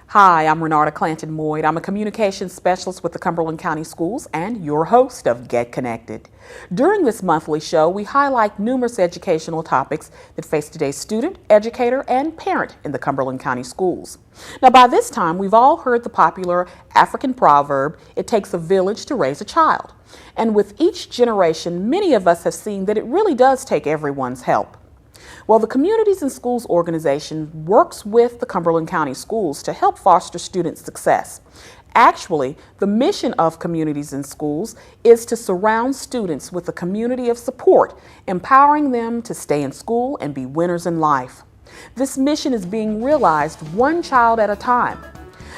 Hi, I'm Renarta Clanton Moyd. I'm a communications specialist with the Cumberland County Schools and your host of Get Connected. During this monthly show, we highlight numerous educational topics that face today's student, educator, and parent in the Cumberland County Schools. Now, by this time, we've all heard the popular African proverb, "It takes a village to raise a child." And with each generation, many of us have seen that it really does take everyone's help. Well, the Communities in Schools organization works with the Cumberland County Schools to help foster student success. Actually, the mission of Communities in Schools is to surround students with a community of support, empowering them to stay in school and be winners in life. This mission is being realized one child at a time.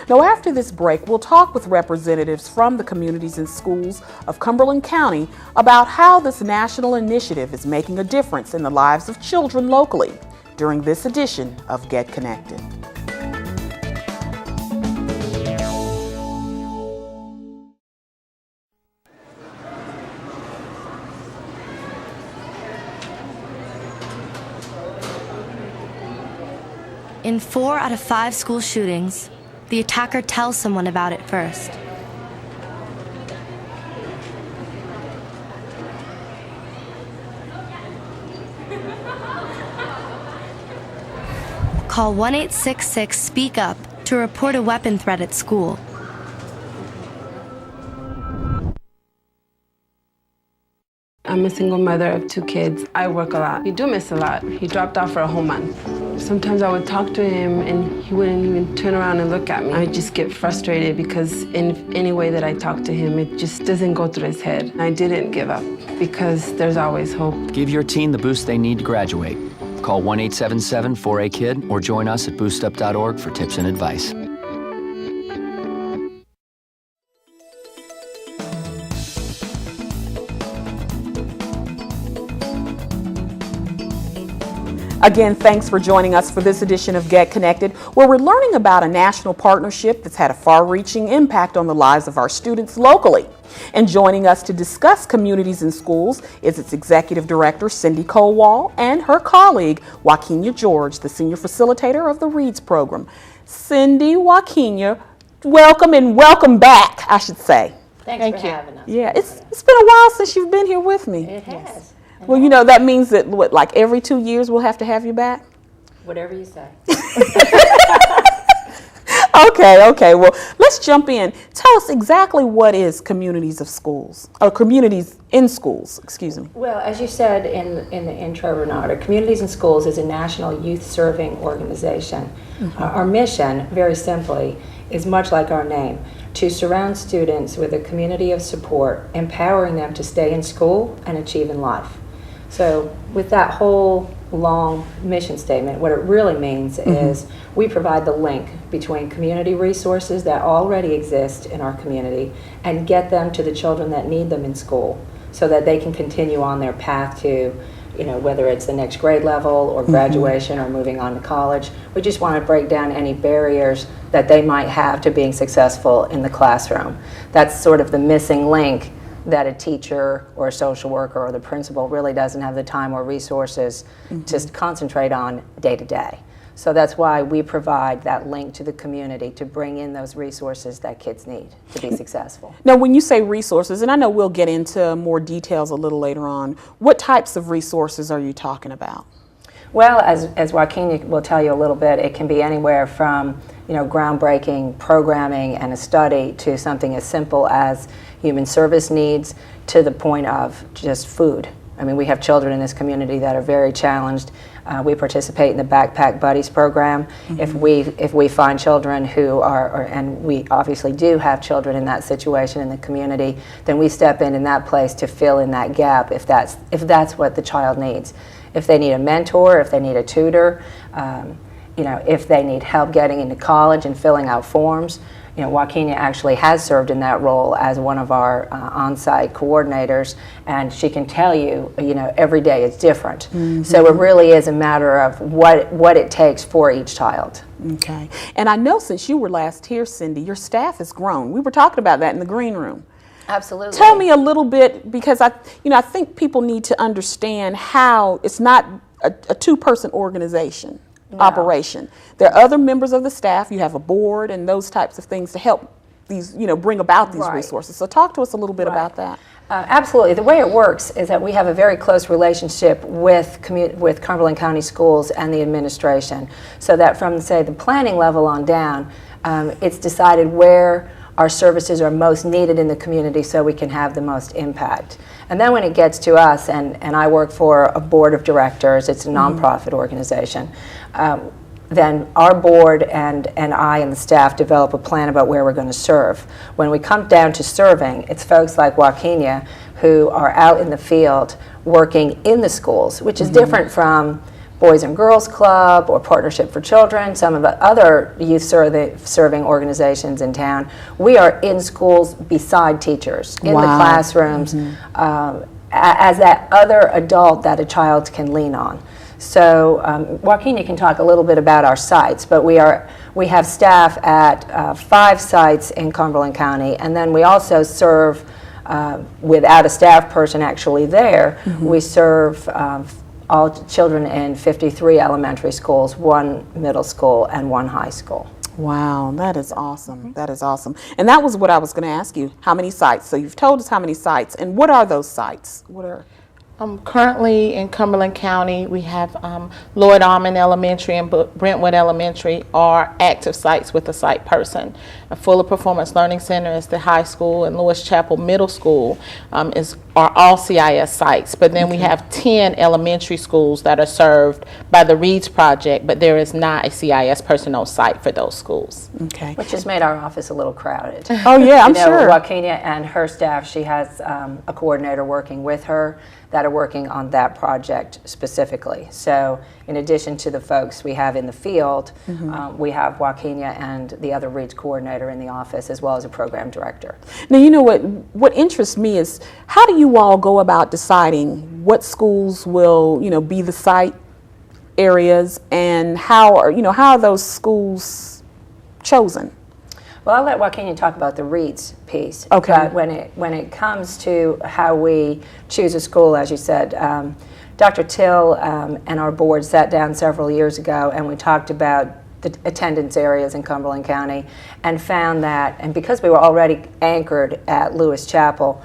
Now, after this break, we'll talk with representatives from the Communities in Schools of Cumberland County about how this national initiative is making a difference in the lives of children locally during this edition of Get Connected. In 4 out of 5 school shootings, the attacker tells someone about it first. Call 1-866-SPEAK-UP to report a weapon threat at school. I'm a single mother of 2 kids. I work a lot. We do miss a lot. He dropped off for a whole month. Sometimes I would talk to him and he wouldn't even turn around and look at me. I just get frustrated because in any way that I talk to him, it just doesn't go through his head. I didn't give up because there's always hope. Give your teen the boost they need to graduate. Call 1-877-4AKID or join us at boostup.org for tips and advice. Again, thanks for joining us for this edition of Get Connected, where we're learning about a national partnership that's had a far-reaching impact on the lives of our students locally. And joining us to discuss Communities in Schools is its Executive Director, Cindy Kowal, and her colleague, Wakenia George, the Senior Facilitator of the READS program. Cindy, Wakenia, welcome and welcome back, I should say. Thanks for having us. Yeah, it's been a while since you've been here with me. It has. Well, you know, that means that, what, like every 2 years we'll have to have you back? Whatever you say. Okay. Well, let's jump in. Tell us exactly what is Communities of Schools, or Communities in Schools, excuse me. Well, as you said in the intro, Renata, Communities in Schools is a national youth-serving organization. Our mission, very simply, is much like our name, to surround students with a community of support, empowering them to stay in school and achieve in life. So with that whole long mission statement, what it really means is we provide the link between community resources that already exist in our community and get them to the children that need them in school so that they can continue on their path to, you know, whether it's the next grade level or graduation or moving on to college. We just want to break down any barriers that they might have to being successful in the classroom. That's sort of the missing link that a teacher or a social worker or the principal really doesn't have the time or resources to concentrate on day to day. So that's why we provide that link to the community to bring in those resources that kids need to be successful. Now, when you say resources, and I know we'll get into more details a little later on, what types of resources are you talking about? Well, as Wakenia will tell you a little bit, it can be anywhere from, you know, groundbreaking programming and a study to something as simple as human service needs to the point of just food. I mean, we have children in this community that are very challenged. We participate in the Backpack Buddies program. If we find children who are, and we obviously do have children in that situation in the community, then we step in that place to fill in that gap if that's what the child needs. If they need a mentor, if they need a tutor, if they need help getting into college and filling out forms. Wakenia actually has served in that role as one of our on-site coordinators, and she can tell you, every day is different. So it really is a matter of what it takes for each child. Okay. And I know since you were last here, Cindy, your staff has grown. We were talking about that in the green room. Absolutely. Tell me a little bit, because I think people need to understand how it's not a two-person organization. Operation. There are other members of the staff. You have a board and those types of things to help these, bring about these resources. So talk to us a little bit about that. Absolutely. The way it works is that we have a very close relationship with Cumberland County Schools and the administration, so that from, say, the planning level on down, it's decided where our services are most needed in the community so we can have the most impact. And then when it gets to us, and I work for a board of directors, it's a nonprofit organization, then our board and I and the staff develop a plan about where we're going to serve. When we come down to serving, it's folks like Wakenia who are out in the field working in the schools, which is different from Boys and Girls Club or Partnership for Children, some of the other youth serving organizations in town. We are in schools beside teachers, in the classrooms, as that other adult that a child can lean on. So Wakenia can talk a little bit about our sites, but we have staff at 5 sites in Cumberland County, and then we also serve, without a staff person actually there, we serve all children in 53 elementary schools, 1 middle school, and 1 high school. Wow, that is awesome. That is awesome. And that was what I was going to ask you. How many sites? So you've told us how many sites, and what are those sites? What are? Currently in Cumberland County, we have Lloyd Almond Elementary and Brentwood Elementary are active sites with a site person. A Fuller Performance Learning Center is the high school, and Lewis Chapel Middle School are all CIS sites. But then we have 10 elementary schools that are served by the Reads Project, but there is not a CIS person on site for those schools. Okay. Which has made our office a little crowded. Oh yeah, I'm sure. Wakenia and her staff, she has a coordinator working with her that are working on that project specifically. So in addition to the folks we have in the field, we have Wakenia and the other Reads coordinator in the office, as well as a program director. Now, you know what interests me is, how do you all go about deciding what schools will, be the site areas, and how are those schools chosen? Well, I'll let Wakenia talk about the Reads piece. Okay. But when it comes to how we choose a school, as you said, Dr. Till and our board sat down several years ago, and we talked about the attendance areas in Cumberland County, and found that, and because we were already anchored at Lewis Chapel,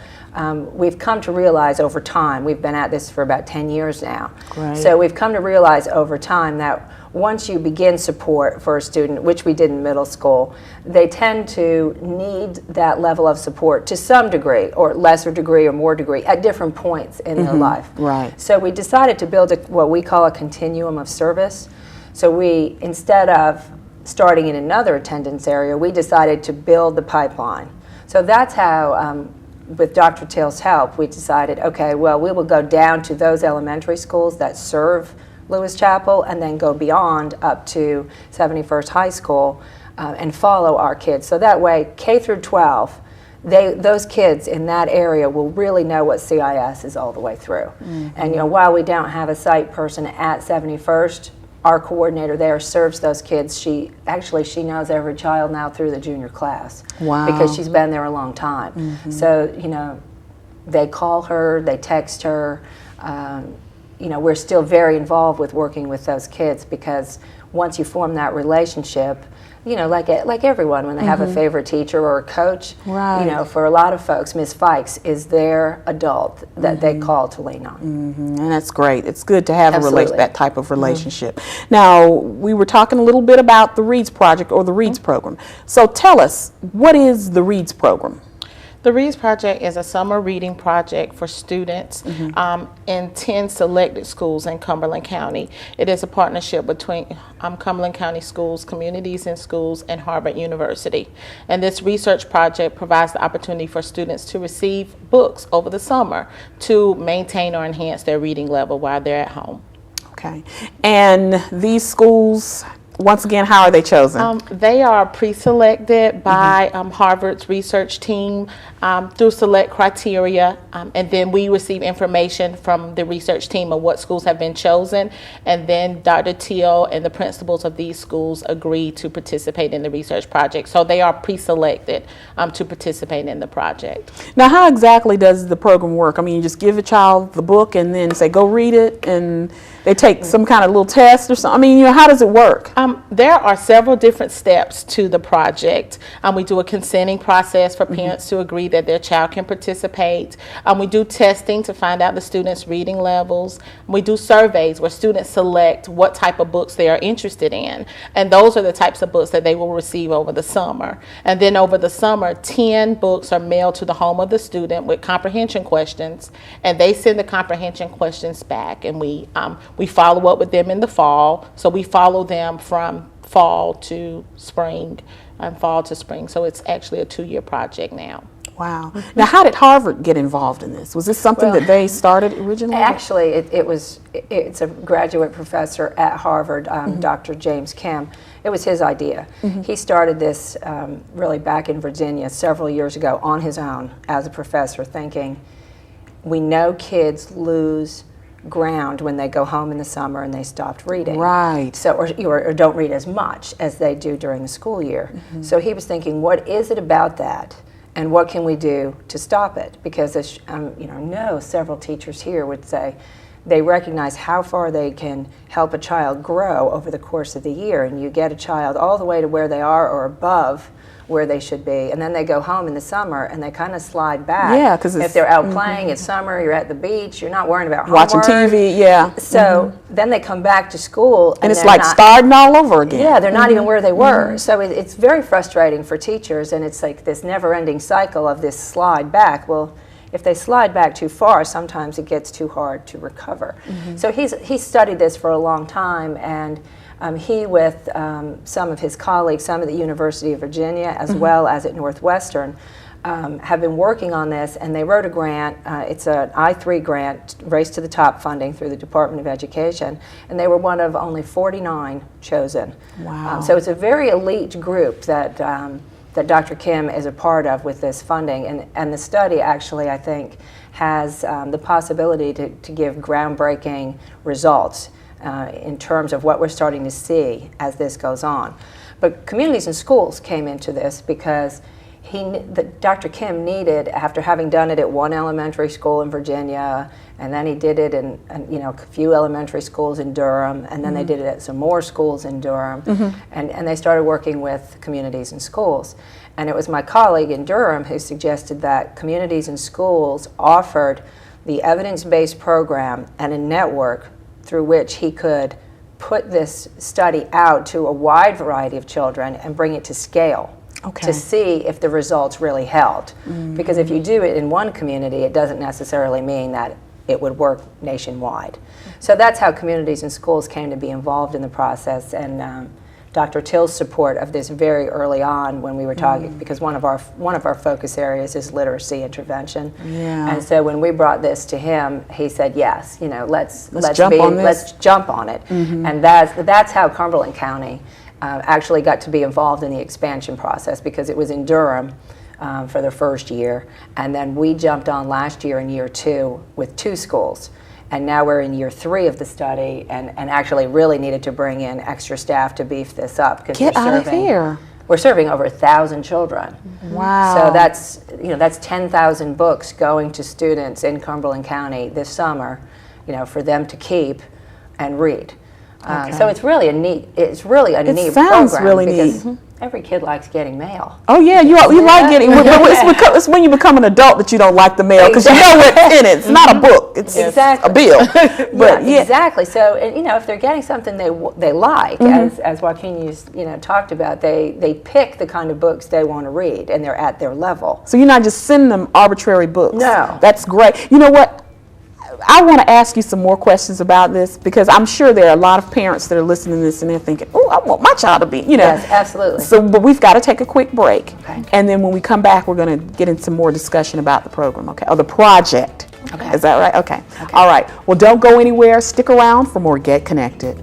we've come to realize over time, we've been at this for about 10 years now. Great. So we've come to realize over time that once you begin support for a student, which we did in middle school, they tend to need that level of support to some degree, or lesser degree or more degree, at different points in their life. Right. So we decided to build what we call a continuum of service. So we, instead of starting in another attendance area, we decided to build the pipeline. So that's how, with Dr. Till's help, we decided, okay, well, we will go down to those elementary schools that serve Lewis Chapel, and then go beyond up to 71st High School and follow our kids. So that way, K through 12, those kids in that area will really know what CIS is all the way through. And while we don't have a site person at 71st, our coordinator there serves those kids. She knows every child now through the junior class. Wow. Because she's been there a long time. So, they call her, they text her. We're still very involved with working with those kids, because once you form that relationship, like everyone, when they have a favorite teacher or a coach, right. For a lot of folks, Ms. Fikes is their adult that they call to lean on. And that's great. It's good to have that type of relationship. Now, we were talking a little bit about the Reads Project, or the Reads program. So tell us, what is the Reads program? The Reads Project is a summer reading project for students in 10 selected schools in Cumberland County. It is a partnership between Cumberland County Schools, Communities in Schools, and Harvard University. And this research project provides the opportunity for students to receive books over the summer to maintain or enhance their reading level while they're at home. Okay. And these schools once again, how are they chosen? They are pre-selected by Harvard's research team through select criteria, and then we receive information from the research team of what schools have been chosen, and then Dr. Teal and the principals of these schools agree to participate in the research project. So they are pre-selected to participate in the project. Now, how exactly does the program work? I mean, you just give a child the book and then say, go read it, and they take some kind of little test or something? I mean, how does it work? There are several different steps to the project. We do a consenting process for parents to agree that their child can participate. We do testing to find out the students' reading levels. We do surveys where students select what type of books they are interested in, and those are the types of books that they will receive over the summer. And then over the summer, 10 books are mailed to the home of the student with comprehension questions, and they send the comprehension questions back, and we follow up with them in the fall. So we follow them from fall to spring and fall to spring. So it's actually a 2-year project now. Wow. Now, how did Harvard get involved in this? Was this something that they started originally? Actually, it's a graduate professor at Harvard, Dr. James Kim. It was his idea. He started this really back in Virginia several years ago on his own as a professor, thinking we know kids lose ground when they go home in the summer and they stopped reading. Right. So, or don't read as much as they do during the school year. So he was thinking, what is it about that? And what can we do to stop it? Because as, I know several teachers here would say they recognize how far they can help a child grow over the course of the year, and you get a child all the way to where they are or above where they should be, and then they go home in the summer and they kind of slide back. Yeah, because if they're out playing, it's summer, you're at the beach, you're not worrying about homework. Watching TV, yeah. So then they come back to school, and it's like starting all over again. Yeah, they're not even where they were. So it's very frustrating for teachers, and it's like this never-ending cycle of this slide back. Well, if they slide back too far, sometimes it gets too hard to recover. So he's studied this for a long time, and he, with some of his colleagues, some at the University of Virginia, as well as at Northwestern, have been working on this, and they wrote a grant. It's an I-3 grant, Race to the Top funding through the Department of Education, and they were one of only 49 chosen. Wow. So it's a very elite group that that Dr. Kim is a part of with this funding, and the study actually, I think, has the possibility to give groundbreaking results in terms of what we're starting to see as this goes on. But communities and schools came into this because Dr. Kim needed, after having done it at one elementary school in Virginia, and then he did it in a few elementary schools in Durham, and then they did it at some more schools in Durham, and they started working with communities and schools. And it was my colleague in Durham who suggested that communities and schools offered the evidence-based program and a network through which he could put this study out to a wide variety of children and bring it to scale. To see if the results really held. Because if you do it in one community, it doesn't necessarily mean that it would work nationwide. So that's how communities and schools came to be involved in the process, and Dr. Till's support of this very early on when we were talking, because one of our focus areas is literacy intervention. Yeah. And so when we brought this to him, he said, yes, let's jump on it. And that's how Cumberland County actually got to be involved in the expansion process, because it was in Durham for the first year, and then we jumped on last year in year 2 with 2 schools, and now we're in year 3 of the study, and actually really needed to bring in extra staff to beef this up, because we're serving over 1,000 children. Wow. So that's 10,000 books going to students in Cumberland County this summer, for them to keep and read. So it's really a neat program. It sounds really because neat. Every kid likes getting mail. Oh yeah, you like getting, but it's when you become an adult that you don't like the mail, because you know what's in it. It's not a book, it's a bill. But exactly. So if they're getting something they like, as Wakenia talked about, they pick the kind of books they want to read, and they're at their level. So you're not just sending them arbitrary books. No. That's great. You know what? I want to ask you some more questions about this, because I'm sure there are a lot of parents that are listening to this and they're thinking, oh, I want my child to be, Yes, absolutely. So, but we've got to take a quick break. Okay. And then when we come back, we're going to get into some more discussion about the program, okay? Or the project. Okay. Is that right? Okay. All right. Well, don't go anywhere. Stick around for more Get Connected.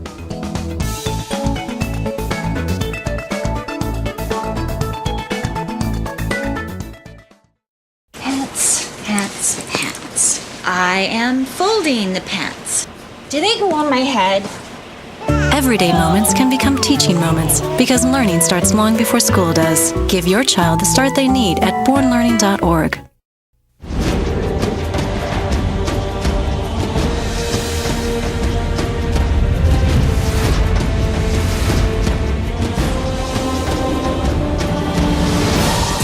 I am folding the pants. Do they go on my head? Everyday moments can become teaching moments because learning starts long before school does. Give your child the start they need at bornlearning.org.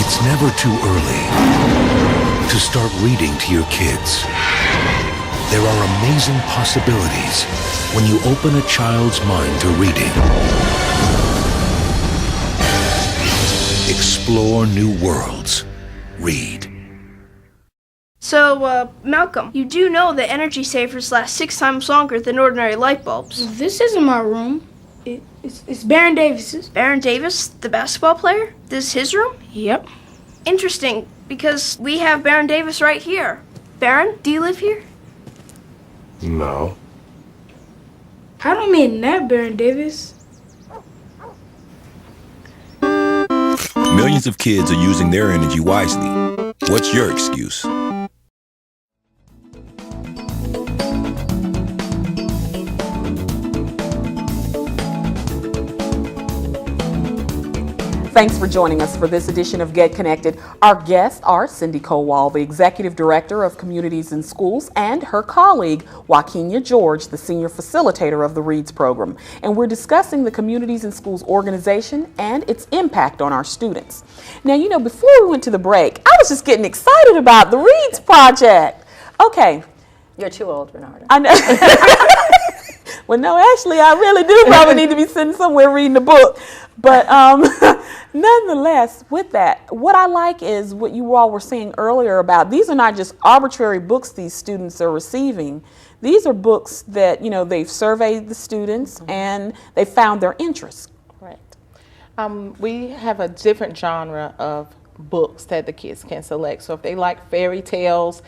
It's never too early to start reading to your kids. There are amazing possibilities when you open a child's mind to reading. Explore new worlds. Read. So, Malcolm, you do know that energy savers last 6 times longer than ordinary light bulbs. This isn't my room. It's Baron Davis's. Baron Davis, the basketball player? This is his room? Yep. Interesting, because we have Baron Davis right here. Baron, do you live here? No. I don't mean that, Baron Davis. Millions of kids are using their energy wisely. What's your excuse? Thanks for joining us for this edition of Get Connected. Our guests are Cindy Kowal, the Executive Director of Communities in Schools, and her colleague, Wakenia George, the Senior Facilitator of the READS program. And we're discussing the Communities in Schools organization and its impact on our students. Now, you know, before we went to the break, I was just getting excited about the READS project. Okay. You're too old, Renarta. I know. Well, no, actually, I really do probably need to be sitting somewhere reading a book. But nonetheless, with that, what I like is what you all were saying earlier about these are not just arbitrary books these students are receiving. These are books that, you know, they've surveyed the students and they found their interests. Correct. We have a different genre of books that the kids can select. So if they like fairy tales,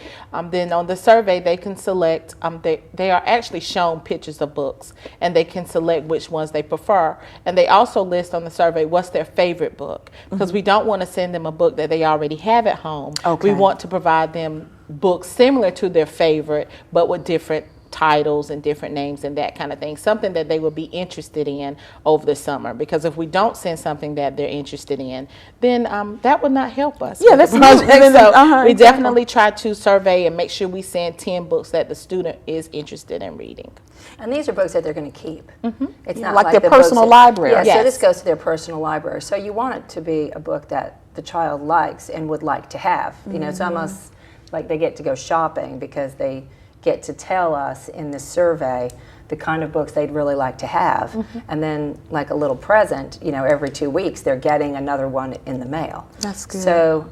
then on the survey they can select, they are actually shown pictures of books and they can select which ones they prefer. And they also list on the survey what's their favorite book, because we don't want to send them a book that they already have at home. Okay. We want to provide them books similar to their favorite but with different titles and different names and that kind of thing, something that they would be interested in over the summer. Because if we don't send something that they're interested in, then that would not help us. Yeah, that's so we definitely try to survey and make sure we send 10 books that the student is interested in reading. And these are books that they're going to keep. It's not like their the personal library. Yeah, Yes. so this goes to their personal library. So you want it to be a book that the child likes and would like to have. You know, it's almost like they get to go shopping because they get to tell us in this survey the kind of books they'd really like to have. And then like a little present, you know, every 2 weeks they're getting another one in the mail. That's good. So,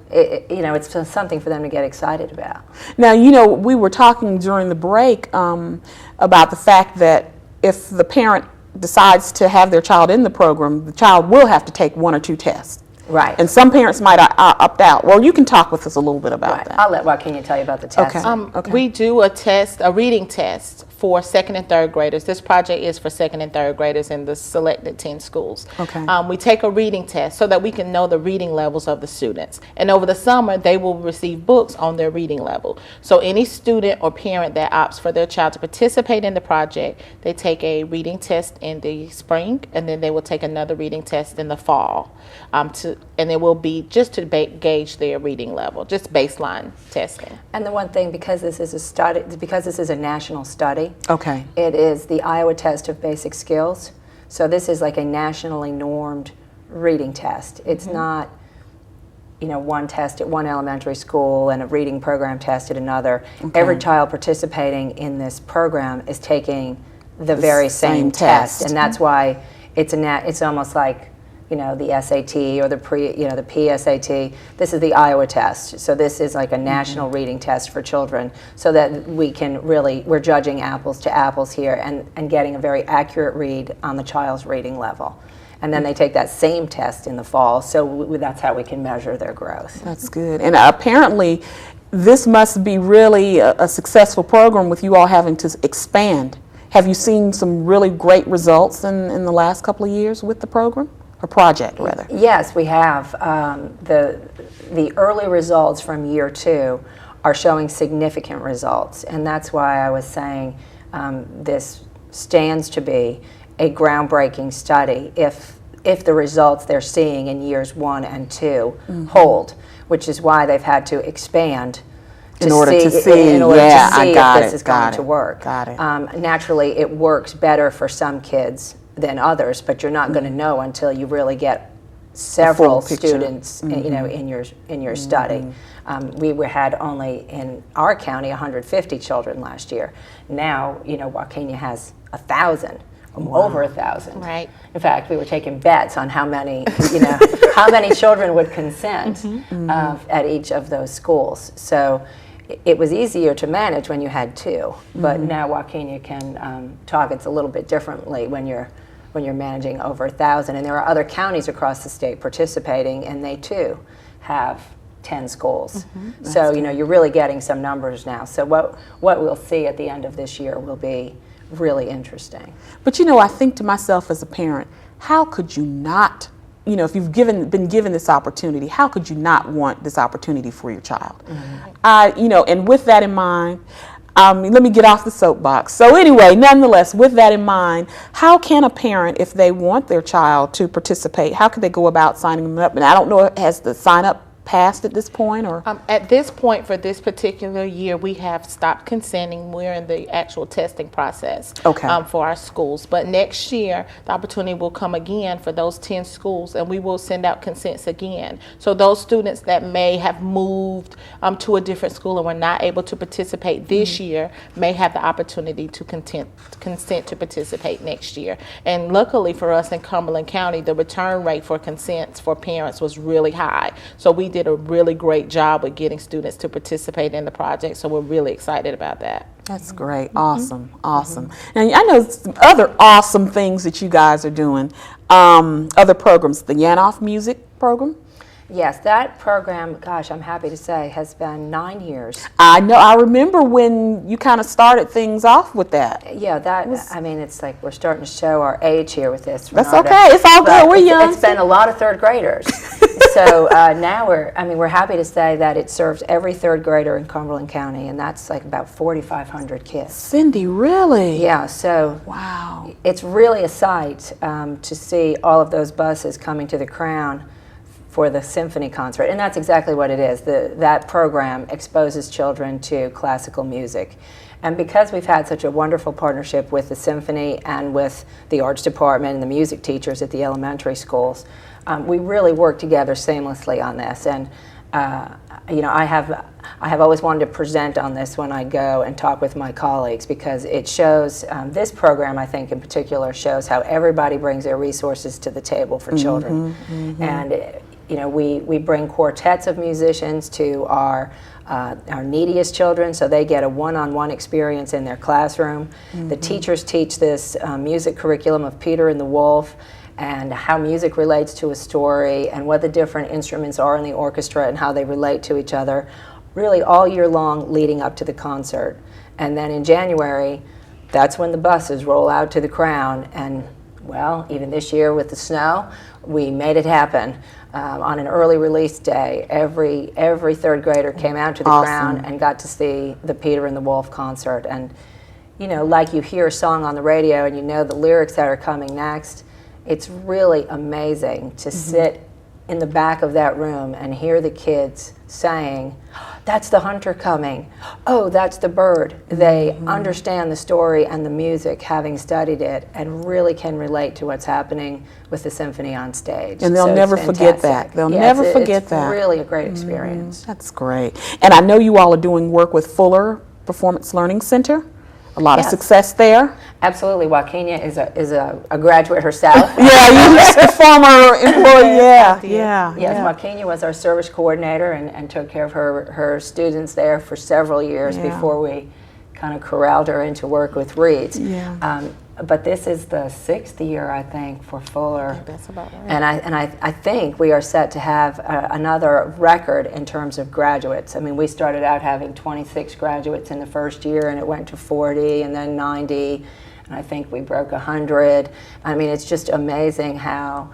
you know, it's something for them to get excited about. Now, you know, we were talking during the break about the fact that if the parent decides to have their child in the program, the child will have to take 1 or 2 tests. Right. And some parents might opt out. Well, you can talk with us a little bit about that. I'll let Wakenia tell you about the test. Okay. We do a reading test for 2nd and 3rd graders. This project is for 2nd and 3rd graders in the selected 10 schools. Okay. We take a reading test so that we can know the reading levels of the students. And over the summer, they will receive books on their reading level. So any student or parent that opts for their child to participate in the project, they take a reading test in the spring, and then they will take another reading test in the fall. And it will be just to gauge their reading level, just baseline testing. And the one thing, because this is a study, because this is a national study, Okay. it is the Iowa Test of Basic Skills. So this is like a nationally normed reading test. It's not, you know, one test at one elementary school and a reading program test at another. Okay. Every child participating in this program is taking the very same test, and that's why it's almost like, you know, the SAT or the PSAT. This is the Iowa test. So this is like a national reading test for children, so that we're judging apples to apples here and getting a very accurate read on the child's reading level. And then they take that same test in the fall, so that's how we can measure their growth. That's good. And apparently this must be really a successful program with you all having to expand. Have you seen some really great results in the last couple of years with the program? Or project, rather. Yes, we have. The early results from year 2 are showing significant results. And that's why I was saying this stands to be a groundbreaking study if the results they're seeing in years 1 and 2 hold, which is why they've had to expand in order to see if this is going to work. Got it. Naturally, it works better for some kids than others, but you're not going to know until you really get several students, in your study. We had only in our county 150 children last year. Now, Wakenia has 1,000. Over 1,000. Right. In fact, we were taking bets on how many, how many children would consent at each of those schools. So it was easier to manage when you had 2, but now Wakenia can targets a little bit differently when you're managing over 1,000. And there are other counties across the state participating, and they too have 10 schools. So you're really getting some numbers now. So what we'll see at the end of this year will be really interesting. But I think to myself as a parent, how could you not, if you've been given this opportunity, how could you not want this opportunity for your child? And with that in mind, let me get off the soapbox. So anyway, nonetheless, with that in mind, how can a parent, if they want their child to participate, how could they go about signing them up? And I don't know, has the sign up passed at this point, or at this point for this particular year we have stopped consenting. We're in the actual testing process for our schools, but next year the opportunity will come again for those 10 schools, and we will send out consents again. So those students that may have moved to a different school and were not able to participate this year may have the opportunity to consent to participate next year. And luckily for us in Cumberland County, the return rate for consents for parents was really high, so we did a really great job with getting students to participate in the project, so we're really excited about that. That's great. Awesome. And I know some other awesome things that you guys are doing, other programs, the Yanoff Music Program. Yes, that program, gosh, I'm happy to say, has been 9 years. I know. I remember when you kind of started things off with that. Yeah, it's like we're starting to show our age here with this. That's okay. It's all good. We're young. It's been a lot of third graders. So now we're happy to say that it serves every third grader in Cumberland County, and that's like about 4,500 kids. Cindy, really? Yeah, so wow. It's really a sight to see all of those buses coming to the Crown for the symphony concert, and that's exactly what it is. That program exposes children to classical music. And because we've had such a wonderful partnership with the symphony and with the arts department and the music teachers at the elementary schools, we really work together seamlessly on this. And I have always wanted to present on this when I go and talk with my colleagues, because it shows, this program I think in particular shows how everybody brings their resources to the table for children. And we bring quartets of musicians to our neediest children, so they get a one-on-one experience in their classroom. The teachers teach this music curriculum of Peter and the Wolf, and how music relates to a story, and what the different instruments are in the orchestra and how they relate to each other, really all year long leading up to the concert. And then in January, that's when the buses roll out to the Crown, and well, even this year with the snow, we made it happen. On an early release day, every third grader came out to the Crown and got to see the Peter and the Wolf concert. And like you hear a song on the radio and you know the lyrics that are coming next, it's really amazing to sit in the back of that room and hear the kids saying, "That's the hunter coming. Oh, that's the bird." They understand the story and the music, having studied it, and really can relate to what's happening with the symphony on stage. And they'll never forget that. They'll never forget that. It's really a great experience. That's great. And I know you all are doing work with Fuller Performance Learning Center. A lot of success there. Absolutely. Wakenia is a graduate herself. Yeah, you're a former employee. Yeah. Yes, Wakenia was our service coordinator and took care of her students there for several years before we kind of corralled her into work with Reeds. But this is the 6th year, I think, for Fuller. That's about right. And I think we are set to have another record in terms of graduates. I mean, we started out having 26 graduates in the first year, and it went to 40, and then 90, and I think we broke 100. I mean, it's just amazing how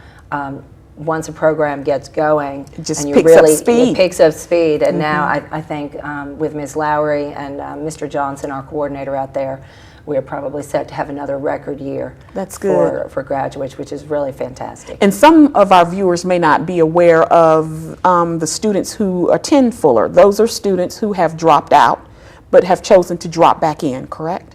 once a program gets going, it just and you picks really up speed. It picks up speed. And now I think with Ms. Lowry and Mr. Johnson, our coordinator out there, we are probably set to have another record year. That's good. For graduates, which is really fantastic. And some of our viewers may not be aware of the students who attend Fuller. Those are students who have dropped out but have chosen to drop back in, correct?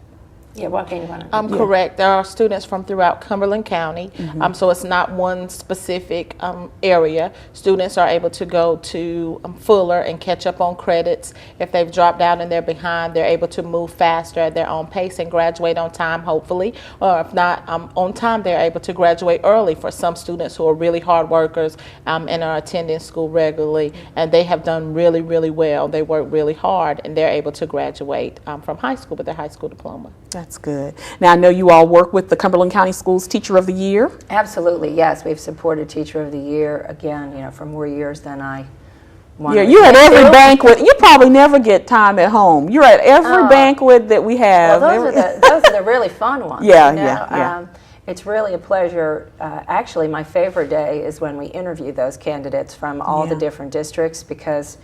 Yeah, Wakenia, you want to? Correct. There are students from throughout Cumberland County, so it's not one specific area. Students are able to go to Fuller and catch up on credits. If they've dropped out and they're behind, they're able to move faster at their own pace and graduate on time, hopefully. Or if not on time, they're able to graduate early for some students who are really hard workers and are attending school regularly. And they have done really, really well. They work really hard, and they're able to graduate from high school with their high school diploma. That's good. Now, I know you all work with the Cumberland County Schools Teacher of the Year. Absolutely, yes. We've supported Teacher of the Year, again, for more years than I wanted. Yeah, you're at every banquet. You probably never get time at home. You're at every banquet that we have. Well, those are the really fun ones. Yeah. It's really a pleasure. Actually, my favorite day is when we interview those candidates from all the different districts, because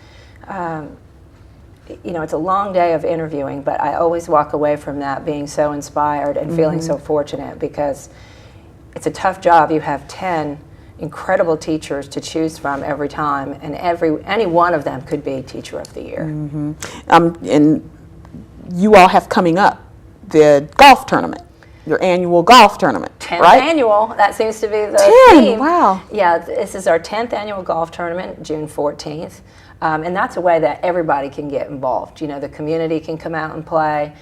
it's a long day of interviewing, but I always walk away from that being so inspired and feeling so fortunate, because it's a tough job. You have 10 incredible teachers to choose from every time, and any one of them could be Teacher of the Year. And you all have coming up the golf tournament, your annual golf tournament, 10th right? annual, that seems to be the 10, theme. wow. Yeah, this is our 10th annual golf tournament, June 14th. And that's a way that everybody can get involved. The community can come out and play.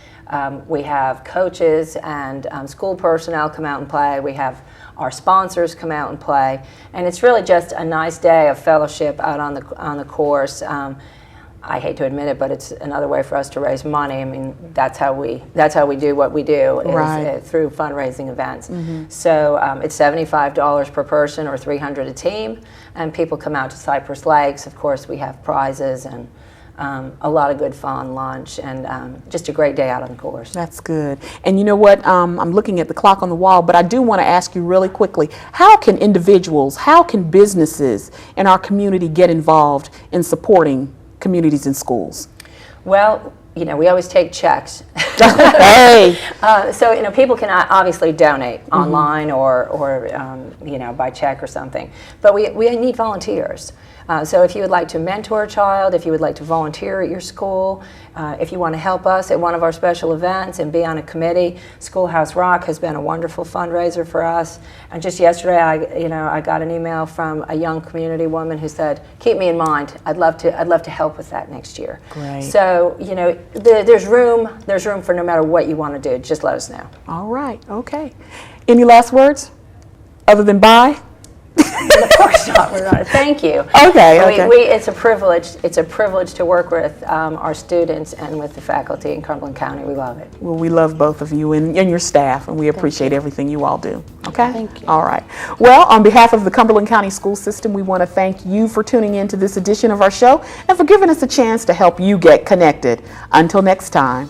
We have coaches and school personnel come out and play. We have our sponsors come out and play. And it's really just a nice day of fellowship out on the course. I hate to admit it, but it's another way for us to raise money. I mean, that's how we do what we do, is through fundraising events. So it's $75 per person or $300 a team, and people come out to Cypress Lakes. Of course, we have prizes and a lot of good fun, lunch, and just a great day out on the course. That's good. And you know what? I'm looking at the clock on the wall, but I do want to ask you really quickly, how can individuals, how can businesses in our community get involved in supporting communities and schools? Well, we always take checks. Hey. So, people can obviously donate online or by check or something. But we need volunteers. So if you would like to mentor a child, if you would like to volunteer at your school, if you want to help us at one of our special events and be on a committee, Schoolhouse Rock has been a wonderful fundraiser for us. And just yesterday, I got an email from a young community woman who said, "Keep me in mind. I'd love to help with that next year." Great. So there's room for no matter what you want to do. Just let us know. All right. Okay. Any last words other than bye? Of course not. We're not. Thank you. Okay. It's a privilege. It's a privilege to work with our students and with the faculty in Cumberland County. We love it. Well, we love both of you and your staff, and we appreciate everything you all do. Okay? Thank you. All right. Well, on behalf of the Cumberland County School System, we want to thank you for tuning in to this edition of our show and for giving us a chance to help you get connected. Until next time.